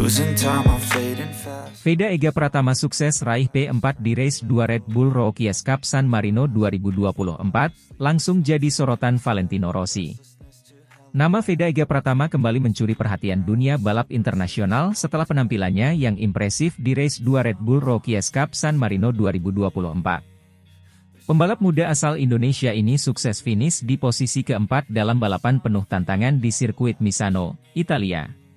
Losing time, I'm fading fast. Veda Ega Pratama sukses raih P4 di Race 2 Red Bull Rookies Cup San Marino 2024, langsung jadi sorotan Valentino Rossi. Nama Veda Ega Pratama kembali mencuri perhatian dunia balap internasional setelah penampilannya yang impresif di Race 2 Red Bull Rookies Cup San Marino 2024. Pembalap muda asal Indonesia ini sukses finish di posisi keempat dalam balapan penuh tantangan di sirkuit Misano, Italia.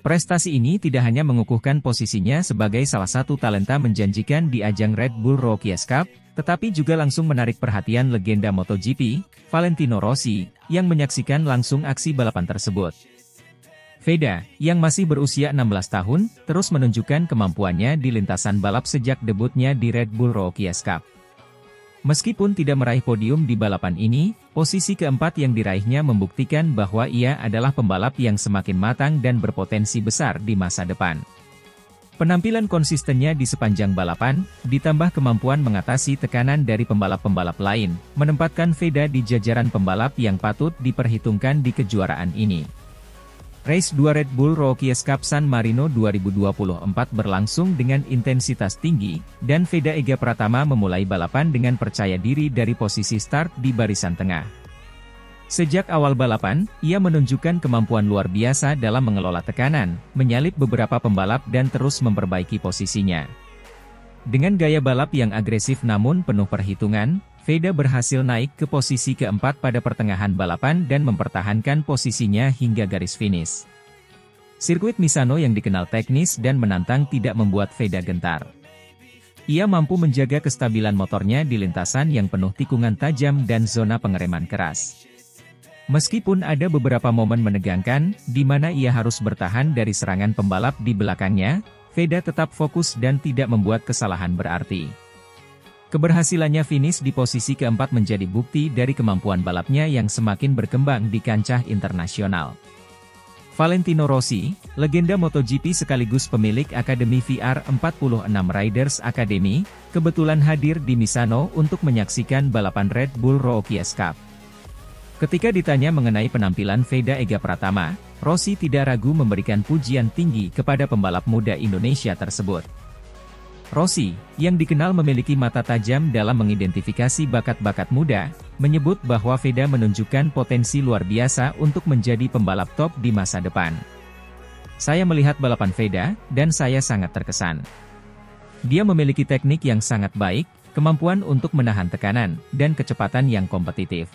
Prestasi ini tidak hanya mengukuhkan posisinya sebagai salah satu talenta menjanjikan di ajang Red Bull Rookies Cup, tetapi juga langsung menarik perhatian legenda MotoGP, Valentino Rossi, yang menyaksikan langsung aksi balapan tersebut. Veda, yang masih berusia 16 tahun, terus menunjukkan kemampuannya di lintasan balap sejak debutnya di Red Bull Rookies Cup. Meskipun tidak meraih podium di balapan ini, posisi keempat yang diraihnya membuktikan bahwa ia adalah pembalap yang semakin matang dan berpotensi besar di masa depan. Penampilan konsistennya di sepanjang balapan, ditambah kemampuan mengatasi tekanan dari pembalap-pembalap lain, menempatkan Veda di jajaran pembalap yang patut diperhitungkan di kejuaraan ini. Race 2 Red Bull Rookies Cup San Marino 2024 berlangsung dengan intensitas tinggi, dan Veda Ega Pratama memulai balapan dengan percaya diri dari posisi start di barisan tengah. Sejak awal balapan, ia menunjukkan kemampuan luar biasa dalam mengelola tekanan, menyalip beberapa pembalap dan terus memperbaiki posisinya. Dengan gaya balap yang agresif namun penuh perhitungan, Veda berhasil naik ke posisi keempat pada pertengahan balapan dan mempertahankan posisinya hingga garis finish. Sirkuit Misano yang dikenal teknis dan menantang tidak membuat Veda gentar. Ia mampu menjaga kestabilan motornya di lintasan yang penuh tikungan tajam dan zona pengereman keras. Meskipun ada beberapa momen menegangkan, di mana ia harus bertahan dari serangan pembalap di belakangnya, Veda tetap fokus dan tidak membuat kesalahan berarti. Keberhasilannya finish di posisi keempat menjadi bukti dari kemampuan balapnya yang semakin berkembang di kancah internasional. Valentino Rossi, legenda MotoGP sekaligus pemilik Akademi VR46 Riders Academy, kebetulan hadir di Misano untuk menyaksikan balapan Red Bull Rookies Cup. Ketika ditanya mengenai penampilan Veda Ega Pratama, Rossi tidak ragu memberikan pujian tinggi kepada pembalap muda Indonesia tersebut. Rossi, yang dikenal memiliki mata tajam dalam mengidentifikasi bakat-bakat muda, menyebut bahwa Veda menunjukkan potensi luar biasa untuk menjadi pembalap top di masa depan. Saya melihat balapan Veda, dan saya sangat terkesan. Dia memiliki teknik yang sangat baik, kemampuan untuk menahan tekanan, dan kecepatan yang kompetitif.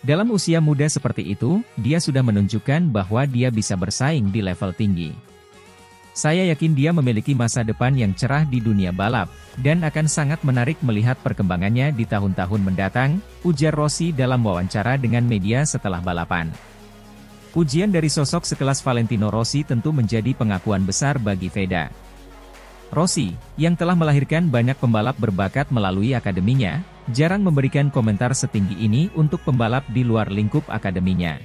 Dalam usia muda seperti itu, dia sudah menunjukkan bahwa dia bisa bersaing di level tinggi. Saya yakin dia memiliki masa depan yang cerah di dunia balap, dan akan sangat menarik melihat perkembangannya di tahun-tahun mendatang, ujar Rossi dalam wawancara dengan media setelah balapan. Pujian dari sosok sekelas Valentino Rossi tentu menjadi pengakuan besar bagi Veda. Rossi, yang telah melahirkan banyak pembalap berbakat melalui akademinya, jarang memberikan komentar setinggi ini untuk pembalap di luar lingkup akademinya.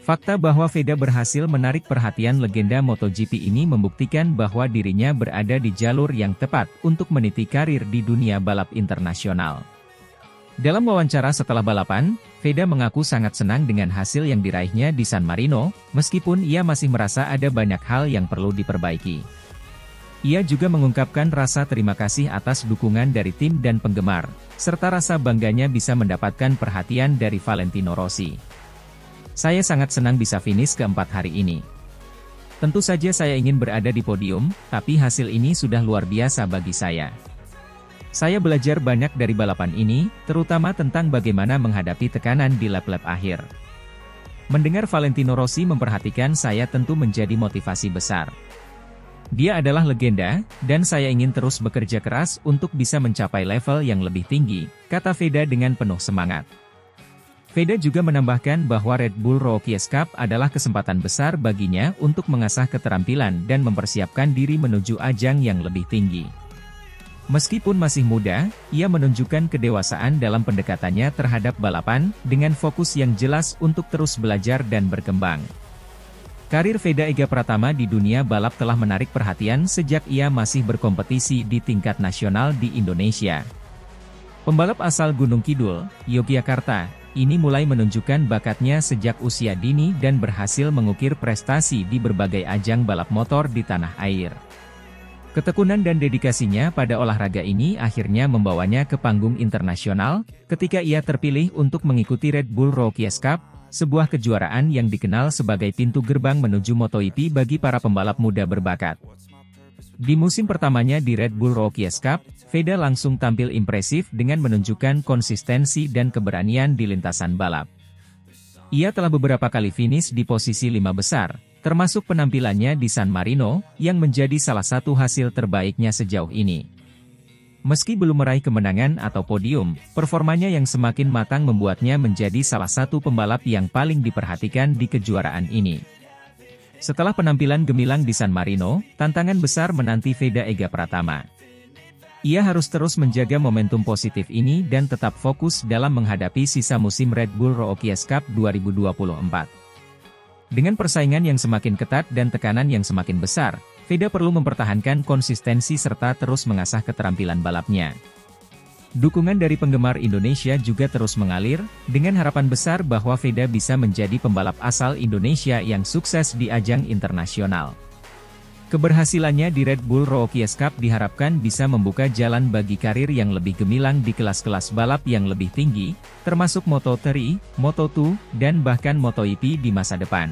Fakta bahwa Veda berhasil menarik perhatian legenda MotoGP ini membuktikan bahwa dirinya berada di jalur yang tepat untuk meniti karir di dunia balap internasional. Dalam wawancara setelah balapan, Veda mengaku sangat senang dengan hasil yang diraihnya di San Marino, meskipun ia masih merasa ada banyak hal yang perlu diperbaiki. Ia juga mengungkapkan rasa terima kasih atas dukungan dari tim dan penggemar, serta rasa bangganya bisa mendapatkan perhatian dari Valentino Rossi. Saya sangat senang bisa finish keempat hari ini. Tentu saja saya ingin berada di podium, tapi hasil ini sudah luar biasa bagi saya. Saya belajar banyak dari balapan ini, terutama tentang bagaimana menghadapi tekanan di lap-lap akhir. Mendengar Valentino Rossi memperhatikan saya tentu menjadi motivasi besar. Dia adalah legenda, dan saya ingin terus bekerja keras untuk bisa mencapai level yang lebih tinggi, kata Veda dengan penuh semangat. Veda juga menambahkan bahwa Red Bull Rookies Cup adalah kesempatan besar baginya untuk mengasah keterampilan dan mempersiapkan diri menuju ajang yang lebih tinggi. Meskipun masih muda, ia menunjukkan kedewasaan dalam pendekatannya terhadap balapan, dengan fokus yang jelas untuk terus belajar dan berkembang. Karir Veda Ega Pratama di dunia balap telah menarik perhatian sejak ia masih berkompetisi di tingkat nasional di Indonesia. Pembalap asal Gunung Kidul, Yogyakarta, ini mulai menunjukkan bakatnya sejak usia dini dan berhasil mengukir prestasi di berbagai ajang balap motor di tanah air. Ketekunan dan dedikasinya pada olahraga ini akhirnya membawanya ke panggung internasional, ketika ia terpilih untuk mengikuti Red Bull Rookies Cup, sebuah kejuaraan yang dikenal sebagai pintu gerbang menuju MotoGP bagi para pembalap muda berbakat. Di musim pertamanya di Red Bull Rookies Cup, Veda langsung tampil impresif dengan menunjukkan konsistensi dan keberanian di lintasan balap. Ia telah beberapa kali finish di posisi 5 besar, termasuk penampilannya di San Marino, yang menjadi salah satu hasil terbaiknya sejauh ini. Meski belum meraih kemenangan atau podium, performanya yang semakin matang membuatnya menjadi salah satu pembalap yang paling diperhatikan di kejuaraan ini. Setelah penampilan gemilang di San Marino, tantangan besar menanti Veda Ega Pratama. Ia harus terus menjaga momentum positif ini dan tetap fokus dalam menghadapi sisa musim Red Bull Rookies Cup 2024. Dengan persaingan yang semakin ketat dan tekanan yang semakin besar, Veda perlu mempertahankan konsistensi serta terus mengasah keterampilan balapnya. Dukungan dari penggemar Indonesia juga terus mengalir, dengan harapan besar bahwa Veda bisa menjadi pembalap asal Indonesia yang sukses di ajang internasional. Keberhasilannya di Red Bull Rookies Cup diharapkan bisa membuka jalan bagi karir yang lebih gemilang di kelas-kelas balap yang lebih tinggi, termasuk Moto3, Moto2, dan bahkan MotoGP di masa depan.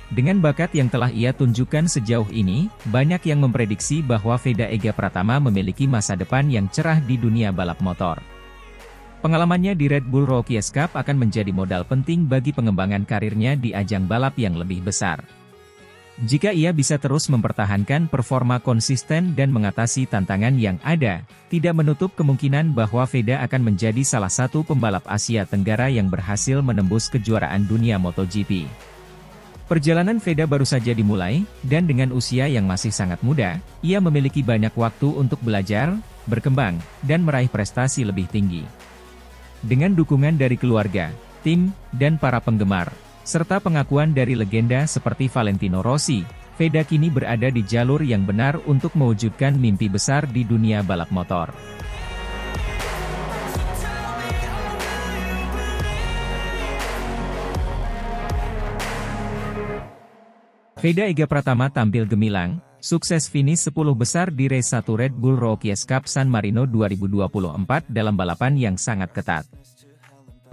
Dengan bakat yang telah ia tunjukkan sejauh ini, banyak yang memprediksi bahwa Veda Ega Pratama memiliki masa depan yang cerah di dunia balap motor. Pengalamannya di Red Bull Rookies Cup akan menjadi modal penting bagi pengembangan karirnya di ajang balap yang lebih besar. Jika ia bisa terus mempertahankan performa konsisten dan mengatasi tantangan yang ada, tidak menutup kemungkinan bahwa Veda akan menjadi salah satu pembalap Asia Tenggara yang berhasil menembus kejuaraan dunia MotoGP. Perjalanan Veda baru saja dimulai, dan dengan usia yang masih sangat muda, ia memiliki banyak waktu untuk belajar, berkembang, dan meraih prestasi lebih tinggi. Dengan dukungan dari keluarga, tim, dan para penggemar, serta pengakuan dari legenda seperti Valentino Rossi, Veda kini berada di jalur yang benar untuk mewujudkan mimpi besar di dunia balap motor. Veda Ega Pratama tampil gemilang, sukses finish 10 besar di race 1 Red Bull Rookies Cup San Marino 2024 dalam balapan yang sangat ketat.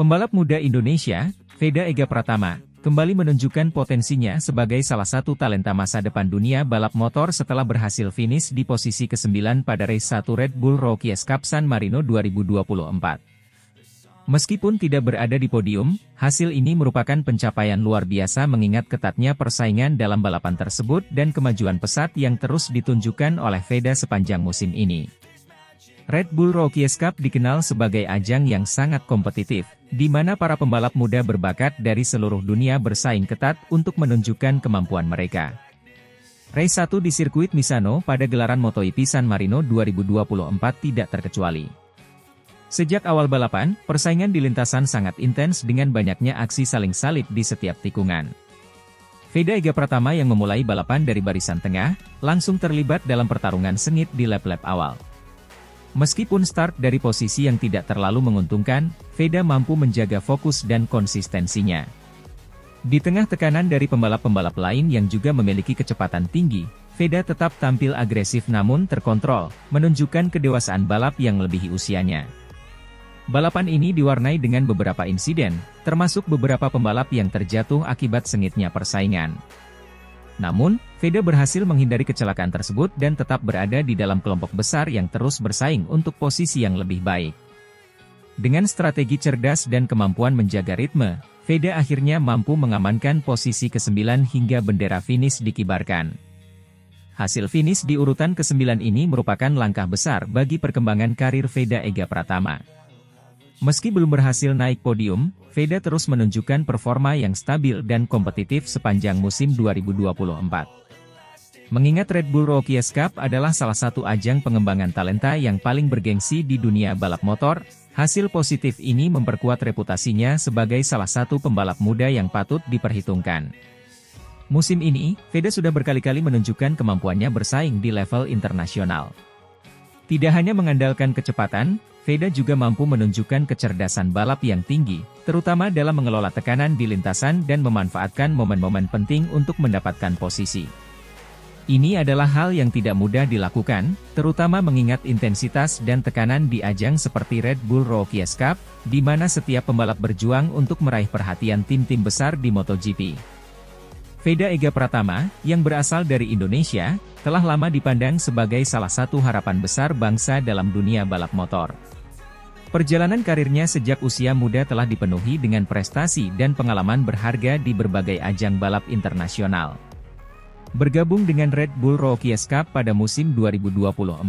Pembalap muda Indonesia, Veda Ega Pratama, kembali menunjukkan potensinya sebagai salah satu talenta masa depan dunia balap motor setelah berhasil finish di posisi ke-9 pada race 1 Red Bull Rookies Cup San Marino 2024. Meskipun tidak berada di podium, hasil ini merupakan pencapaian luar biasa mengingat ketatnya persaingan dalam balapan tersebut dan kemajuan pesat yang terus ditunjukkan oleh Veda sepanjang musim ini. Red Bull Rookies Cup dikenal sebagai ajang yang sangat kompetitif, di mana para pembalap muda berbakat dari seluruh dunia bersaing ketat untuk menunjukkan kemampuan mereka. Race 1 di sirkuit Misano pada gelaran MotoGP San Marino 2024 tidak terkecuali. Sejak awal balapan, persaingan di lintasan sangat intens dengan banyaknya aksi saling salib di setiap tikungan. Veda Ega Pratama yang memulai balapan dari barisan tengah, langsung terlibat dalam pertarungan sengit di lap-lap awal. Meskipun start dari posisi yang tidak terlalu menguntungkan, Veda mampu menjaga fokus dan konsistensinya. Di tengah tekanan dari pembalap-pembalap lain yang juga memiliki kecepatan tinggi, Veda tetap tampil agresif namun terkontrol, menunjukkan kedewasaan balap yang melebihi usianya. Balapan ini diwarnai dengan beberapa insiden, termasuk beberapa pembalap yang terjatuh akibat sengitnya persaingan. Namun, Veda berhasil menghindari kecelakaan tersebut dan tetap berada di dalam kelompok besar yang terus bersaing untuk posisi yang lebih baik. Dengan strategi cerdas dan kemampuan menjaga ritme, Veda akhirnya mampu mengamankan posisi ke-9 hingga bendera finish dikibarkan. Hasil finish di urutan ke-9 ini merupakan langkah besar bagi perkembangan karir Veda Ega Pratama. Meski belum berhasil naik podium, Veda terus menunjukkan performa yang stabil dan kompetitif sepanjang musim 2024. Mengingat Red Bull Rookies Cup adalah salah satu ajang pengembangan talenta yang paling bergengsi di dunia balap motor, hasil positif ini memperkuat reputasinya sebagai salah satu pembalap muda yang patut diperhitungkan. Musim ini, Veda sudah berkali-kali menunjukkan kemampuannya bersaing di level internasional. Tidak hanya mengandalkan kecepatan, Veda juga mampu menunjukkan kecerdasan balap yang tinggi, terutama dalam mengelola tekanan di lintasan dan memanfaatkan momen-momen penting untuk mendapatkan posisi. Ini adalah hal yang tidak mudah dilakukan, terutama mengingat intensitas dan tekanan di ajang seperti Red Bull Rookies Cup, di mana setiap pembalap berjuang untuk meraih perhatian tim-tim besar di MotoGP. Veda Ega Pratama, yang berasal dari Indonesia, telah lama dipandang sebagai salah satu harapan besar bangsa dalam dunia balap motor. Perjalanan karirnya sejak usia muda telah dipenuhi dengan prestasi dan pengalaman berharga di berbagai ajang balap internasional. Bergabung dengan Red Bull Rookies Cup pada musim 2024,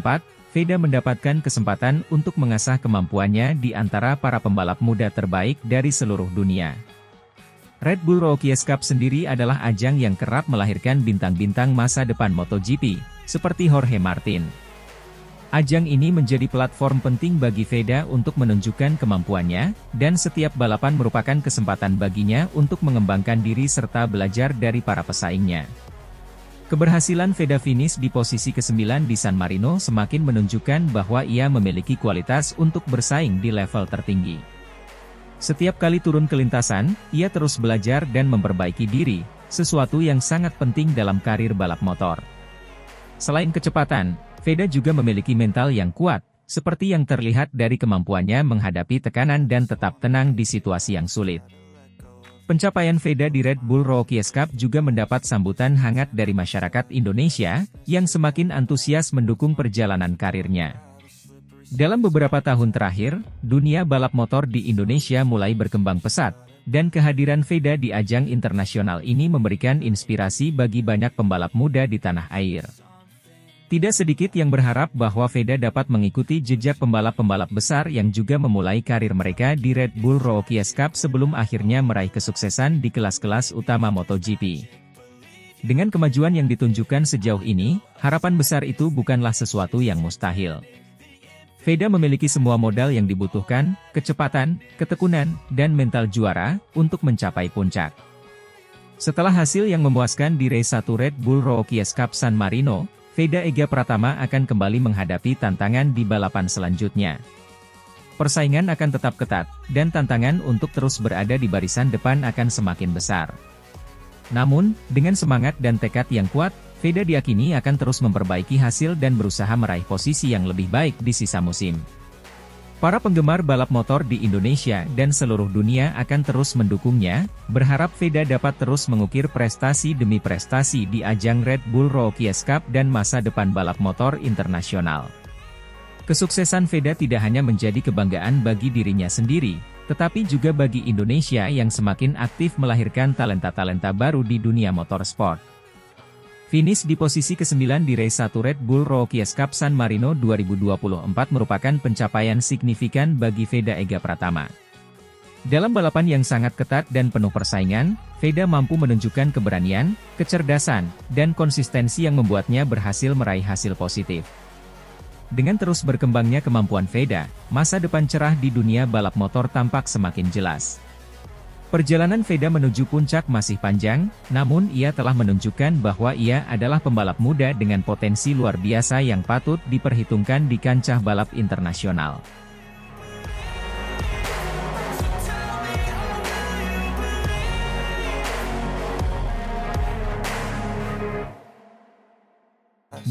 Veda mendapatkan kesempatan untuk mengasah kemampuannya di antara para pembalap muda terbaik dari seluruh dunia. Red Bull Rookies Cup sendiri adalah ajang yang kerap melahirkan bintang-bintang masa depan MotoGP, seperti Jorge Martin. Ajang ini menjadi platform penting bagi Veda untuk menunjukkan kemampuannya, dan setiap balapan merupakan kesempatan baginya untuk mengembangkan diri serta belajar dari para pesaingnya. Keberhasilan Veda finish di posisi ke-9 di San Marino semakin menunjukkan bahwa ia memiliki kualitas untuk bersaing di level tertinggi. Setiap kali turun ke lintasan, ia terus belajar dan memperbaiki diri, sesuatu yang sangat penting dalam karir balap motor. Selain kecepatan, Veda juga memiliki mental yang kuat, seperti yang terlihat dari kemampuannya menghadapi tekanan dan tetap tenang di situasi yang sulit. Pencapaian Veda di Red Bull Rookies Cup juga mendapat sambutan hangat dari masyarakat Indonesia, yang semakin antusias mendukung perjalanan karirnya. Dalam beberapa tahun terakhir, dunia balap motor di Indonesia mulai berkembang pesat, dan kehadiran Veda di ajang internasional ini memberikan inspirasi bagi banyak pembalap muda di tanah air. Tidak sedikit yang berharap bahwa Veda dapat mengikuti jejak pembalap-pembalap besar yang juga memulai karir mereka di Red Bull Rookies Cup sebelum akhirnya meraih kesuksesan di kelas-kelas utama MotoGP. Dengan kemajuan yang ditunjukkan sejauh ini, harapan besar itu bukanlah sesuatu yang mustahil. Veda memiliki semua modal yang dibutuhkan, kecepatan, ketekunan, dan mental juara, untuk mencapai puncak. Setelah hasil yang memuaskan di race 1 Red Bull Rookies Cup San Marino, Veda Ega Pratama akan kembali menghadapi tantangan di balapan selanjutnya. Persaingan akan tetap ketat, dan tantangan untuk terus berada di barisan depan akan semakin besar. Namun, dengan semangat dan tekad yang kuat, Veda diyakini akan terus memperbaiki hasil dan berusaha meraih posisi yang lebih baik di sisa musim. Para penggemar balap motor di Indonesia dan seluruh dunia akan terus mendukungnya, berharap Veda dapat terus mengukir prestasi demi prestasi di ajang Red Bull Rookies Cup dan masa depan balap motor internasional. Kesuksesan Veda tidak hanya menjadi kebanggaan bagi dirinya sendiri, tetapi juga bagi Indonesia yang semakin aktif melahirkan talenta-talenta baru di dunia motorsport. Finish di posisi ke-9 di race 1 Red Bull Rookies Cup San Marino 2024 merupakan pencapaian signifikan bagi Veda Ega Pratama. Dalam balapan yang sangat ketat dan penuh persaingan, Veda mampu menunjukkan keberanian, kecerdasan, dan konsistensi yang membuatnya berhasil meraih hasil positif. Dengan terus berkembangnya kemampuan Veda, masa depan cerah di dunia balap motor tampak semakin jelas. Perjalanan Veda menuju puncak masih panjang, namun ia telah menunjukkan bahwa ia adalah pembalap muda dengan potensi luar biasa yang patut diperhitungkan di kancah balap internasional.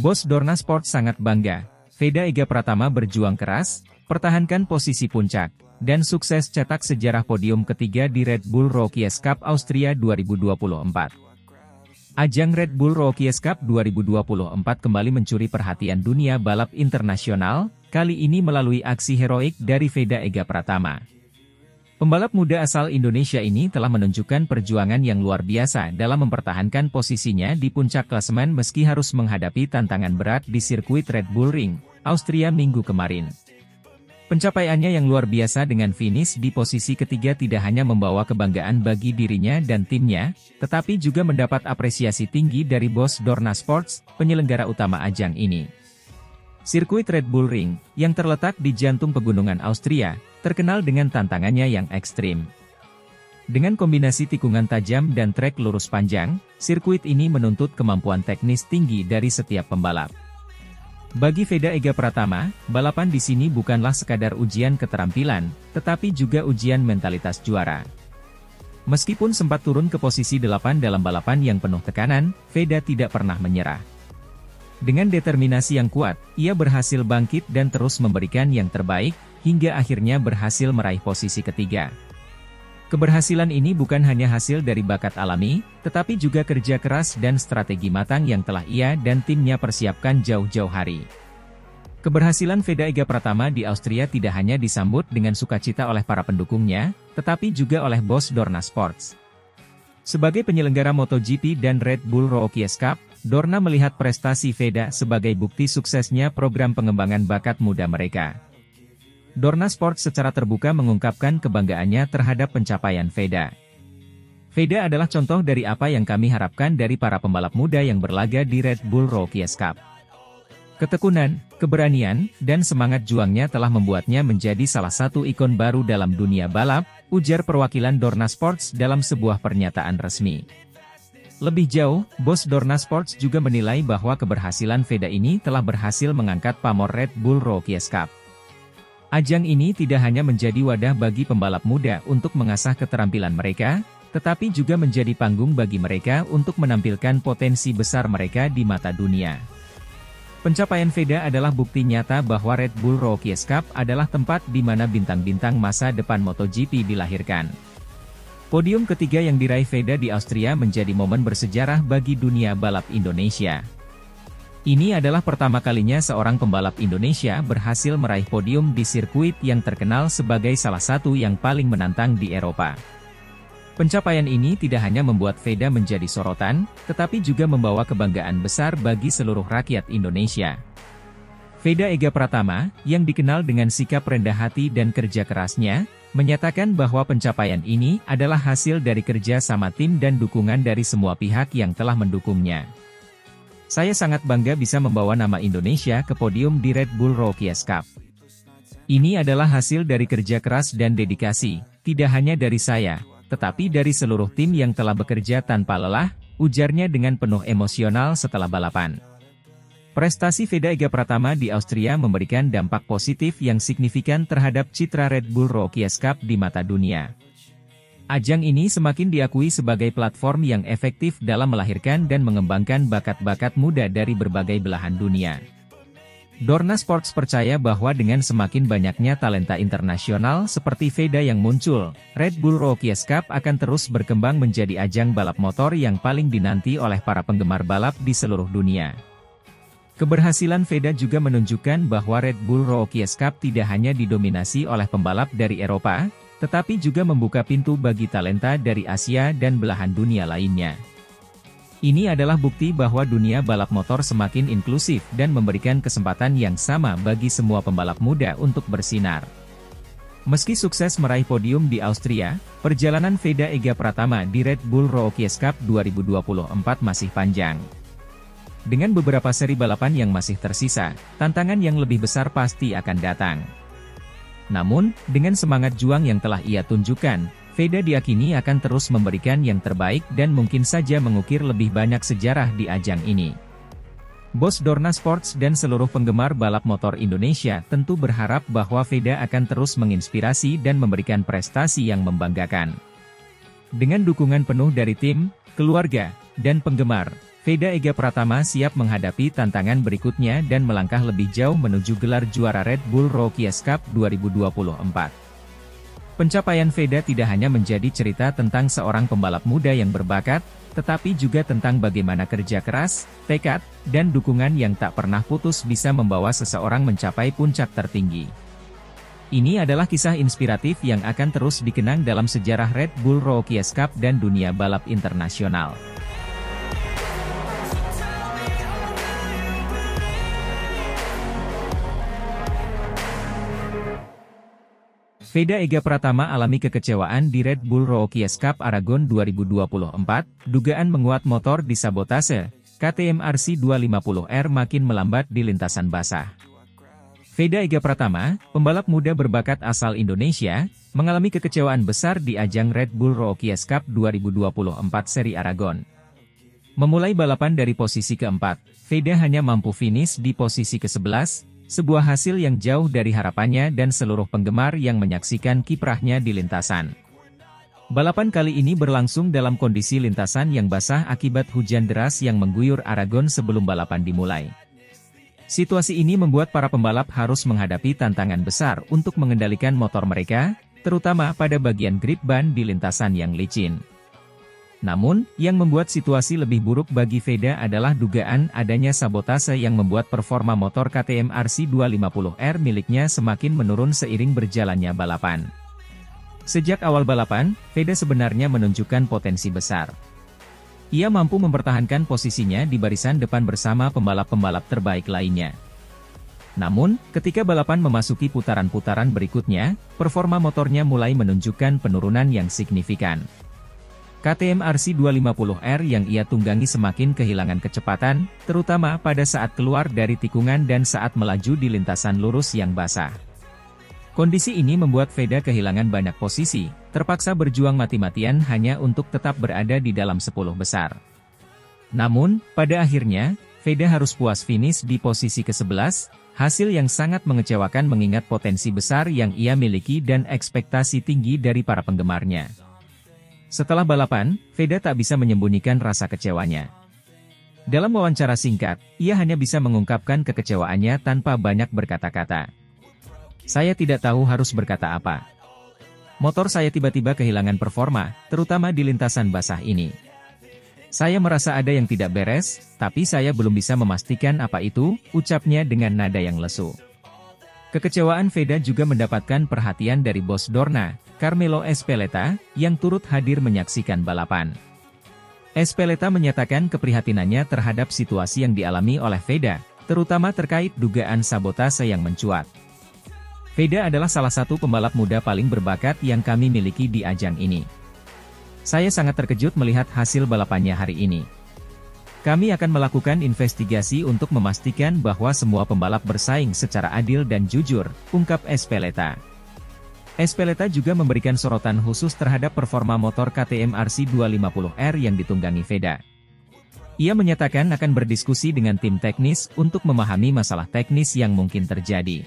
Bos Dorna Sport sangat bangga, Veda Ega Pratama berjuang keras, pertahankan posisi puncak, dan sukses cetak sejarah podium ketiga di Red Bull Rookies Cup Austria 2024. Ajang Red Bull Rookies Cup 2024 kembali mencuri perhatian dunia balap internasional, kali ini melalui aksi heroik dari Veda Ega Pratama. Pembalap muda asal Indonesia ini telah menunjukkan perjuangan yang luar biasa dalam mempertahankan posisinya di puncak klasemen meski harus menghadapi tantangan berat di sirkuit Red Bull Ring, Austria minggu kemarin. Pencapaiannya yang luar biasa dengan finish di posisi ketiga tidak hanya membawa kebanggaan bagi dirinya dan timnya, tetapi juga mendapat apresiasi tinggi dari Bos Dorna Sports, penyelenggara utama ajang ini. Sirkuit Red Bull Ring, yang terletak di jantung pegunungan Austria, terkenal dengan tantangannya yang ekstrim. Dengan kombinasi tikungan tajam dan trek lurus panjang, sirkuit ini menuntut kemampuan teknis tinggi dari setiap pembalap. Bagi Veda Ega Pratama, balapan di sini bukanlah sekadar ujian keterampilan, tetapi juga ujian mentalitas juara. Meskipun sempat turun ke posisi 8 dalam balapan yang penuh tekanan, Veda tidak pernah menyerah. Dengan determinasi yang kuat, ia berhasil bangkit dan terus memberikan yang terbaik, hingga akhirnya berhasil meraih posisi ketiga. Keberhasilan ini bukan hanya hasil dari bakat alami, tetapi juga kerja keras dan strategi matang yang telah ia dan timnya persiapkan jauh-jauh hari. Keberhasilan Veda Ega Pratama di Austria tidak hanya disambut dengan sukacita oleh para pendukungnya, tetapi juga oleh bos Dorna Sports. Sebagai penyelenggara MotoGP dan Red Bull Rookies Cup, Dorna melihat prestasi Veda sebagai bukti suksesnya program pengembangan bakat muda mereka. Dorna Sports secara terbuka mengungkapkan kebanggaannya terhadap pencapaian Veda. Veda adalah contoh dari apa yang kami harapkan dari para pembalap muda yang berlaga di Red Bull Rookies Cup. Ketekunan, keberanian, dan semangat juangnya telah membuatnya menjadi salah satu ikon baru dalam dunia balap, ujar perwakilan Dorna Sports dalam sebuah pernyataan resmi. Lebih jauh, bos Dorna Sports juga menilai bahwa keberhasilan Veda ini telah berhasil mengangkat pamor Red Bull Rookies Cup. Ajang ini tidak hanya menjadi wadah bagi pembalap muda untuk mengasah keterampilan mereka, tetapi juga menjadi panggung bagi mereka untuk menampilkan potensi besar mereka di mata dunia. Pencapaian Veda adalah bukti nyata bahwa Red Bull Rookies Cup adalah tempat di mana bintang-bintang masa depan MotoGP dilahirkan. Podium ketiga yang diraih Veda di Austria menjadi momen bersejarah bagi dunia balap Indonesia. Ini adalah pertama kalinya seorang pembalap Indonesia berhasil meraih podium di sirkuit yang terkenal sebagai salah satu yang paling menantang di Eropa. Pencapaian ini tidak hanya membuat Veda menjadi sorotan, tetapi juga membawa kebanggaan besar bagi seluruh rakyat Indonesia. Veda Ega Pratama, yang dikenal dengan sikap rendah hati dan kerja kerasnya, menyatakan bahwa pencapaian ini adalah hasil dari kerja sama tim dan dukungan dari semua pihak yang telah mendukungnya. Saya sangat bangga bisa membawa nama Indonesia ke podium di Red Bull Rookies Cup. Ini adalah hasil dari kerja keras dan dedikasi, tidak hanya dari saya, tetapi dari seluruh tim yang telah bekerja tanpa lelah, ujarnya dengan penuh emosional setelah balapan. Prestasi Veda Ega Pratama di Austria memberikan dampak positif yang signifikan terhadap citra Red Bull Rookies Cup di mata dunia. Ajang ini semakin diakui sebagai platform yang efektif dalam melahirkan dan mengembangkan bakat-bakat muda dari berbagai belahan dunia. Dorna Sports percaya bahwa dengan semakin banyaknya talenta internasional seperti Veda yang muncul, Red Bull Rookies Cup akan terus berkembang menjadi ajang balap motor yang paling dinanti oleh para penggemar balap di seluruh dunia. Keberhasilan Veda juga menunjukkan bahwa Red Bull Rookies Cup tidak hanya didominasi oleh pembalap dari Eropa, tetapi juga membuka pintu bagi talenta dari Asia dan belahan dunia lainnya. Ini adalah bukti bahwa dunia balap motor semakin inklusif dan memberikan kesempatan yang sama bagi semua pembalap muda untuk bersinar. Meski sukses meraih podium di Austria, perjalanan Veda Ega Pratama di Red Bull Rookies Cup 2024 masih panjang. Dengan beberapa seri balapan yang masih tersisa, tantangan yang lebih besar pasti akan datang. Namun, dengan semangat juang yang telah ia tunjukkan, Veda diyakini akan terus memberikan yang terbaik dan mungkin saja mengukir lebih banyak sejarah di ajang ini. Bos Dorna Sports dan seluruh penggemar balap motor Indonesia tentu berharap bahwa Veda akan terus menginspirasi dan memberikan prestasi yang membanggakan. Dengan dukungan penuh dari tim, keluarga, dan penggemar, Veda Ega Pratama siap menghadapi tantangan berikutnya dan melangkah lebih jauh menuju gelar juara Red Bull Rookies Cup 2024. Pencapaian Veda tidak hanya menjadi cerita tentang seorang pembalap muda yang berbakat, tetapi juga tentang bagaimana kerja keras, tekad, dan dukungan yang tak pernah putus bisa membawa seseorang mencapai puncak tertinggi. Ini adalah kisah inspiratif yang akan terus dikenang dalam sejarah Red Bull Rookies Cup dan dunia balap internasional. Veda Ega Pratama alami kekecewaan di Red Bull Rookies Cup Aragon 2024, dugaan menguat motor disabotase, KTM RC250R makin melambat di lintasan basah. Veda Ega Pratama, pembalap muda berbakat asal Indonesia, mengalami kekecewaan besar di ajang Red Bull Rookies Cup 2024 seri Aragon. Memulai balapan dari posisi keempat, Veda hanya mampu finish di posisi ke-11, sebuah hasil yang jauh dari harapannya dan seluruh penggemar yang menyaksikan kiprahnya di lintasan. Balapan kali ini berlangsung dalam kondisi lintasan yang basah akibat hujan deras yang mengguyur Aragon sebelum balapan dimulai. Situasi ini membuat para pembalap harus menghadapi tantangan besar untuk mengendalikan motor mereka, terutama pada bagian grip ban di lintasan yang licin. Namun, yang membuat situasi lebih buruk bagi Veda adalah dugaan adanya sabotase yang membuat performa motor KTM RC250R miliknya semakin menurun seiring berjalannya balapan. Sejak awal balapan, Veda sebenarnya menunjukkan potensi besar. Ia mampu mempertahankan posisinya di barisan depan bersama pembalap-pembalap terbaik lainnya. Namun, ketika balapan memasuki putaran-putaran berikutnya, performa motornya mulai menunjukkan penurunan yang signifikan. KTM RC250R yang ia tunggangi semakin kehilangan kecepatan, terutama pada saat keluar dari tikungan dan saat melaju di lintasan lurus yang basah. Kondisi ini membuat Veda kehilangan banyak posisi, terpaksa berjuang mati-matian hanya untuk tetap berada di dalam 10 besar. Namun, pada akhirnya, Veda harus puas finish di posisi ke-11, hasil yang sangat mengecewakan mengingat potensi besar yang ia miliki dan ekspektasi tinggi dari para penggemarnya. Setelah balapan, Veda tak bisa menyembunyikan rasa kecewanya. Dalam wawancara singkat, ia hanya bisa mengungkapkan kekecewaannya tanpa banyak berkata-kata. Saya tidak tahu harus berkata apa. Motor saya tiba-tiba kehilangan performa, terutama di lintasan basah ini. Saya merasa ada yang tidak beres, tapi saya belum bisa memastikan apa itu, ucapnya dengan nada yang lesu. Kekecewaan Veda juga mendapatkan perhatian dari bos Dorna, Carmelo Ezpeleta, yang turut hadir menyaksikan balapan. Ezpeleta menyatakan keprihatinannya terhadap situasi yang dialami oleh Veda, terutama terkait dugaan sabotase yang mencuat. Veda adalah salah satu pembalap muda paling berbakat yang kami miliki di ajang ini. Saya sangat terkejut melihat hasil balapannya hari ini. Kami akan melakukan investigasi untuk memastikan bahwa semua pembalap bersaing secara adil dan jujur, ungkap Ezpeleta. Ezpeleta juga memberikan sorotan khusus terhadap performa motor KTM RC250R yang ditunggangi Veda. Ia menyatakan akan berdiskusi dengan tim teknis untuk memahami masalah teknis yang mungkin terjadi.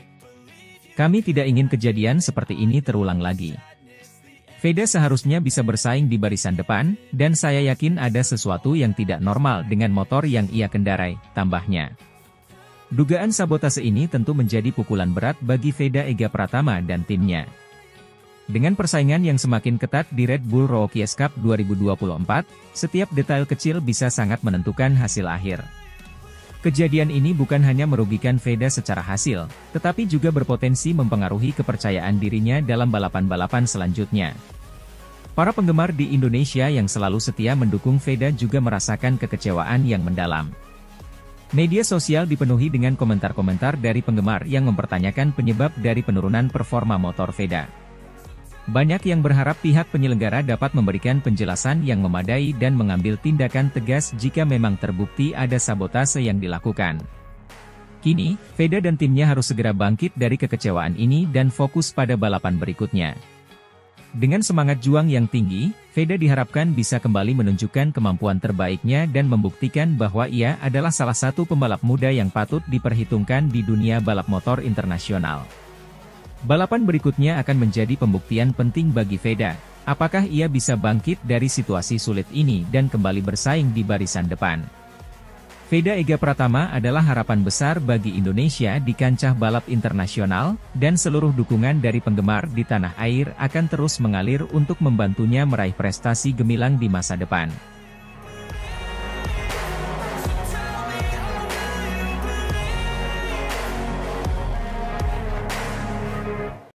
Kami tidak ingin kejadian seperti ini terulang lagi. Veda seharusnya bisa bersaing di barisan depan, dan saya yakin ada sesuatu yang tidak normal dengan motor yang ia kendarai, tambahnya. Dugaan sabotase ini tentu menjadi pukulan berat bagi Veda Ega Pratama dan timnya. Dengan persaingan yang semakin ketat di Red Bull Rookies Cup 2024, setiap detail kecil bisa sangat menentukan hasil akhir. Kejadian ini bukan hanya merugikan Veda secara hasil, tetapi juga berpotensi mempengaruhi kepercayaan dirinya dalam balapan-balapan selanjutnya. Para penggemar di Indonesia yang selalu setia mendukung Veda juga merasakan kekecewaan yang mendalam. Media sosial dipenuhi dengan komentar-komentar dari penggemar yang mempertanyakan penyebab dari penurunan performa motor Veda. Banyak yang berharap pihak penyelenggara dapat memberikan penjelasan yang memadai dan mengambil tindakan tegas jika memang terbukti ada sabotase yang dilakukan. Kini, Veda dan timnya harus segera bangkit dari kekecewaan ini dan fokus pada balapan berikutnya. Dengan semangat juang yang tinggi, Veda diharapkan bisa kembali menunjukkan kemampuan terbaiknya dan membuktikan bahwa ia adalah salah satu pembalap muda yang patut diperhitungkan di dunia balap motor internasional. Balapan berikutnya akan menjadi pembuktian penting bagi Veda, apakah ia bisa bangkit dari situasi sulit ini dan kembali bersaing di barisan depan. Veda Ega Pratama adalah harapan besar bagi Indonesia di kancah balap internasional, dan seluruh dukungan dari penggemar di tanah air akan terus mengalir untuk membantunya meraih prestasi gemilang di masa depan.